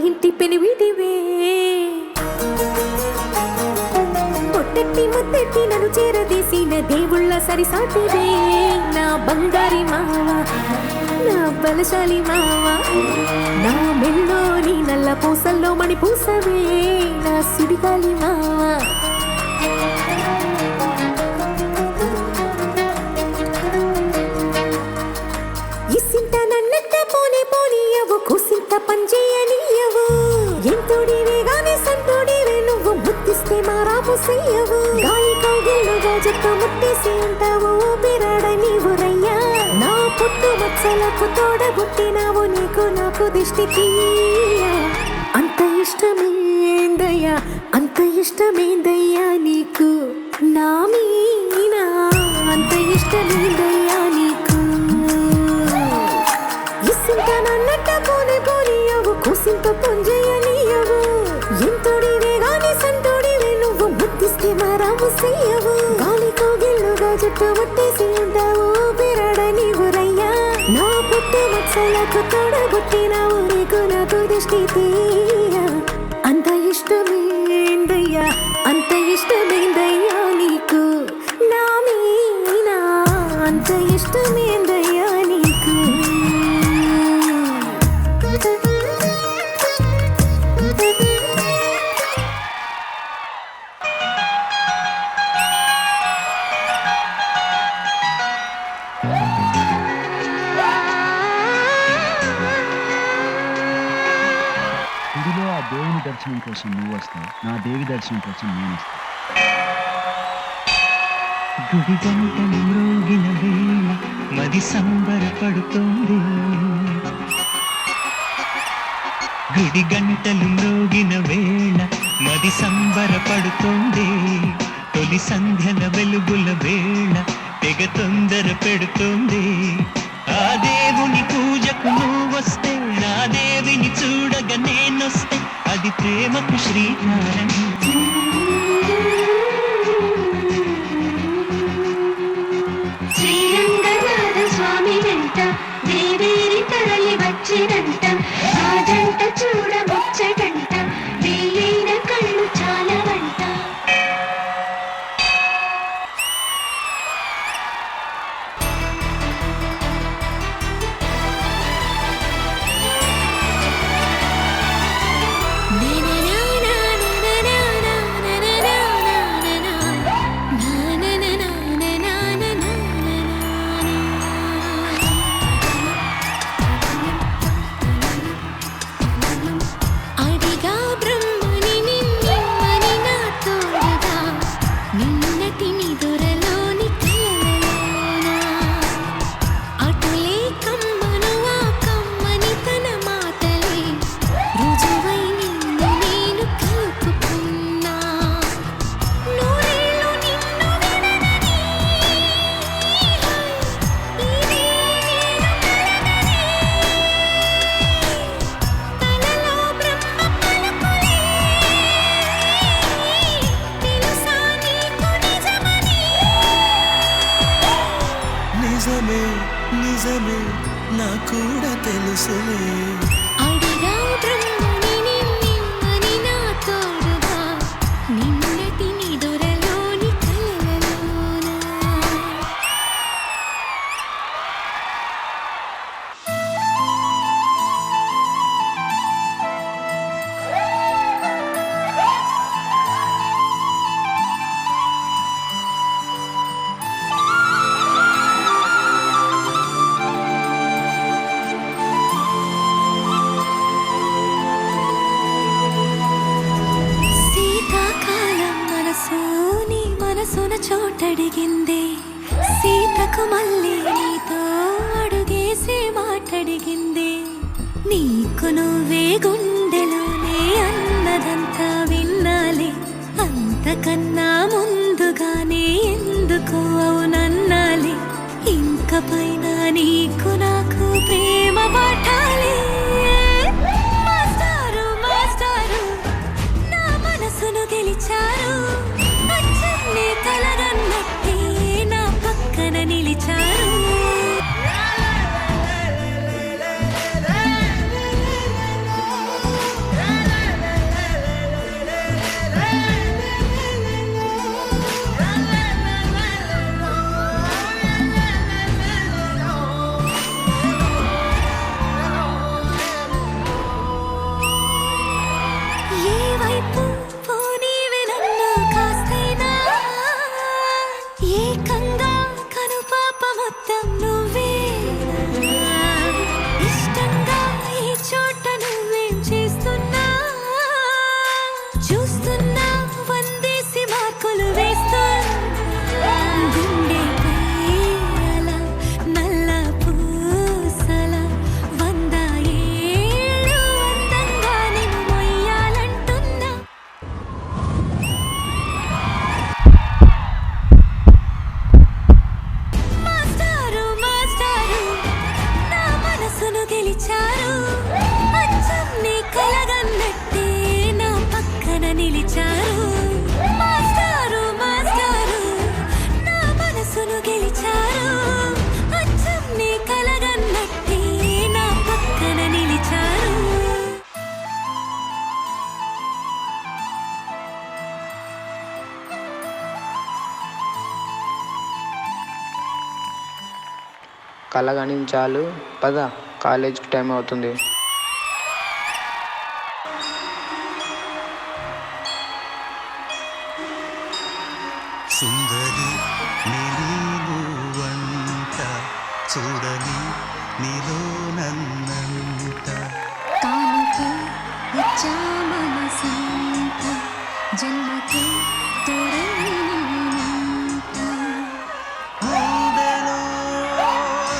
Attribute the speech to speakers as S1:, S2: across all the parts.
S1: ఇంటి పెనివిటివే పొట్టెట్టి ముద్దెట్టి నన్ను చేరదీసిన దేవుళ్ళ సరిసాటివే నా బంగారి మావా నా బలశాలి మావా నా మెల్లోని నల్ల పూసల్లో మణి పూసవే నా సుడిగాలి మావా ఇసింత నన్నట్ట పోనే పోనీయవు కుసింత పంచేయనీయవు ఎంతోడివే గానే సంతోడివే నువ్వు ముద్దిస్తే మారాపు చెయ్యవు గాలి కౌగిళ్ళుగా జట్టు ముట్టేసి ఉంటావు ఊపిరాడ నీవు రయ్యా నా పుట్టు మచ్చలకు తోడబుట్టినావు నీకు నాకు దిష్టికి అంత ఇష్టమేందయ్యా అంత ఇష్టమేందయ్యా నీకు నా మీనా అంత ఇష్టమేందయ్యా నీకు ఇసింత నన్నట్ట పోనే పోనీయవు కుసింత పొంజయ్యనీయవు ఎంతోడివే గాని సంతోడివే నువ్వు ముద్దిస్తే మారాము చెయ్యవు గాలి కౌగిళ్ళుగా జట్టు ముట్టేసి ఉంటావు ఊపిరాడ నీవు రయ్యా నా పుట్టు మచ్చలకు తోడబుట్టినావు నీకు నాకు దిష్టి తీయ అంత ఇష్టమేందయ్యా అంత ఇష్టమేందయ్యా నీకు నా మీనా అంత ఇష్టమేందయ్యా నీకు
S2: గుడిలో ఆ దేవుని దర్శనం కోసం నువ్వు వస్తావు నా దేవి దర్శనం కోసం నేను వస్తాను
S3: గుడి గంటలు మ్రోగిన వేళ మది సంబరపడుతోంది గుడి గంటలు మ్రోగిన వేళ మది సంబరపడుతోంది తొలి సంధ్యల వెలుగుల వేళ తెగ తొందర పెడుతోంది ఆ దేవుని పూజకు నువ్వొస్తే నా దేవిని చూడగా నేనొస్తే అది ప్రేమకు శ్రీకారం
S4: శ్రీరంగనాథ స్వామి వెంట దేవేరి తరలి వచ్చినంట ఆ జంట చూడముచ్చటంట వేయైన కళ్ళు చాలవంట
S3: నిజమే నిజమే నా కూడా తెలుసులే
S4: అడిగా బ్రహ్మని నిన్నని నా తోడుగా నిన్నటి నిదురలోని కలలోన చోటడిగింది సీతకు మళ్ళీ నీతో అడుగేసే మాటడిగింది నీకు నువ్వే గుండెలోనే అన్నదంతా విన్నాలి అంతకన్నా ముందుగానే ఎందుకు అవునన్నాలి ఇంక పైన నీకు నాకు ప్రేమ పాఠాలి మాస్టారు మాస్టారు నా మనసును గెలిచారు అచ్చన్నే తలగన్నట్టే నా పక్కన నిలిచారు చూస్తున్నా వందేసి మార్కులు వేస్తున్నా గుండెపై అలా నల్ల పూసల 100 ఏళ్ళు అందంగా నిన్ను మొయ్యాలంటున్నా. మాస్టారు మాస్టారు నా మనసును గెలిచారు, అచ్చం నీ కలగన్నట్టే నా పక్కన నిలిచారు. మాస్టారు మాస్టారు నా మనసును గెలిచారు, అచ్చం నీ కలగన్నట్టే నా పక్కన నిలిచారు.
S5: కలగణించాలు పద, కాలేజ్కి టైం అవుతుంది.
S3: సుందరి నీవంట చూడని నీలో నన్నంట.
S4: కానుకే ఇచ్చా మనసంత, జన్మకే తోడై నేనుంట.
S3: గుండెలో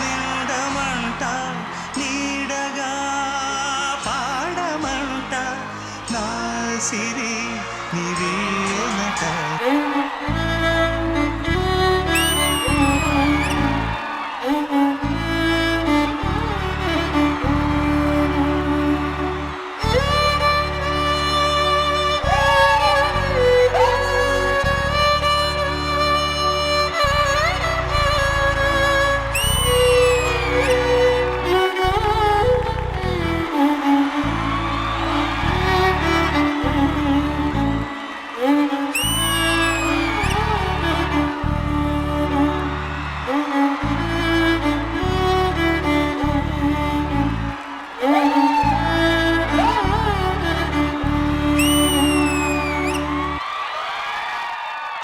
S3: నిండమంట, నీడగా పాడమంట, నా సిరి నీవేనట.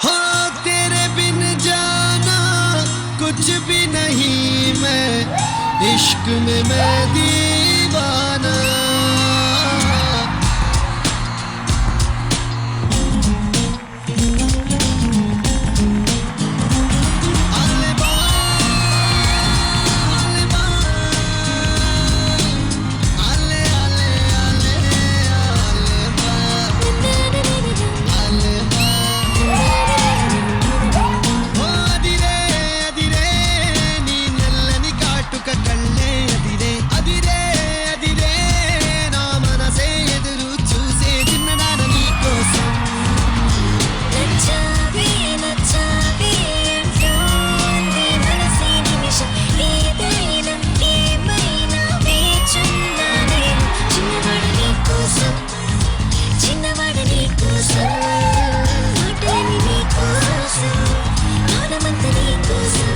S3: हाँ तेरे बिन जाना कुछ भी नहीं, मैं इश्क में मैं दीवाना.
S4: నచ్చావే నచ్చావే అంటోంది మనసే నిమిషం, ఏదైనా ఏమైనా వేచున్నా నేను. చిన్నవాడు నీ కోసం, చిన్నవాడు నీ కోసం, మాటలని నీ కోసం, మౌనమంతా నీ కోసం.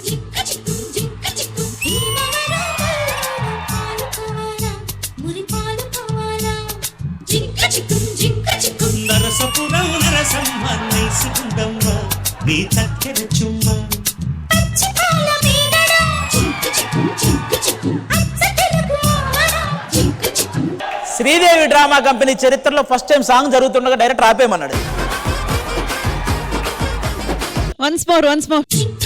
S4: జింక చిక్కు జింక చిక్కు ఈ నవరాత్రుల్లో పాలు కావాలా, మురి పాలు కావాలా. జింక చిక్కు జింక చిక్కు
S3: నరసపురం నరసమ్మ నేసుకుందమ్మ నీ చక్కెర చుమ్మ.
S4: పచ్చి పాల మీగడ జింక చిక్కు జింక చిక్కు అచ్చ తెలుగు ఆడ జింక చిక్కు.
S6: శ్రీదేవి డ్రామా కంపెనీ చరిత్రలో ఫస్ట్ టైం సాంగ్ జరుగుతుండగా డైరెక్టర్ ఆపేయమన్నాడు.
S7: వన్స్ మోర్
S4: జింక